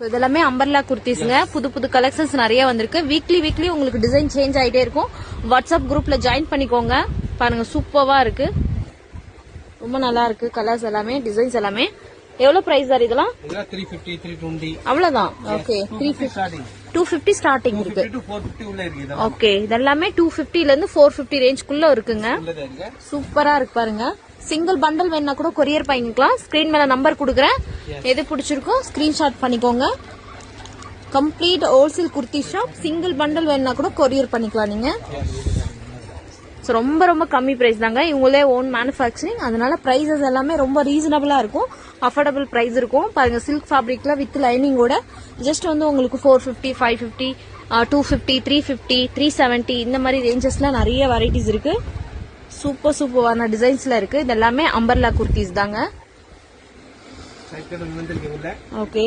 இதெல்லாமே அம்பர்லா குர்த்திஸ்ங்க. புது புது கலெக்ஷன்ஸ் நிறைய வந்திருக்கு. வீக்லி உங்களுக்கு டிசைன் சேஞ்ச் ஆயிட்டே இருக்கும். வாட்ஸ்அப் குரூப்ல ஜாயின் பண்ணிக்கோங்க. பாருங்க சூப்பரா இருக்கு, ரொம்ப நல்லா இருக்கு. கலர்ஸ் எல்லாமே, டிசைன்ஸ் எல்லாமே. எவ்வளவு பிரைஸ் சார் இதெல்லாம்? 350 320 அவ்வளவுதான். ஓகே, 350 250 ஸ்டார்டிங் இருக்கு. 450 உள்ள இருக்கு. ஓகே, இதெல்லாமே 250 ல இருந்து 450 ரேஞ்ச்க்குள்ள இருக்குங்க. சூப்பரா இருக்கு பாருங்க. சிங்கிள் பண்டல் வேணா கூட கொரியர் பண்ணிக்கலாம். ஸ்கிரீன் மேல நம்பர் கொடுக்குறேன். எது பிடிச்சிருக்கோ ஸ்கிரீன்ஷாட் பண்ணிக்கோங்க. Complete wholesale kurti shop. Single bundle வேணா கூட கொரியர் பண்ணிக்கலாம் நீங்க. ரொம்ப ரொம்ப கம்மி பிரைஸ் தாங்க. இவங்களே ஓன் மேனுஃபேக்சரிங், அதனால பிரைசஸ் எல்லாமே ரொம்ப ரீசனபிளா இருக்கும். அஃபோர்டபுள் பிரைஸ் இருக்கும். பாருங்க சில்க் ஃபேப்ரிக்ல வித் லைனிங்கோட ஜஸ்ட் வந்து உங்களுக்கு 450 550 250 350 370 இந்த மாதிரி ரேஞ்சஸ்ல நிறைய வெரைட்டிஸ் இருக்கு. சூப்பரான டிசைன்ஸ்ல இருக்கு. இது எல்லாமே அம்பர்லா குர்த்திஸ் தாங்க. ஓகே.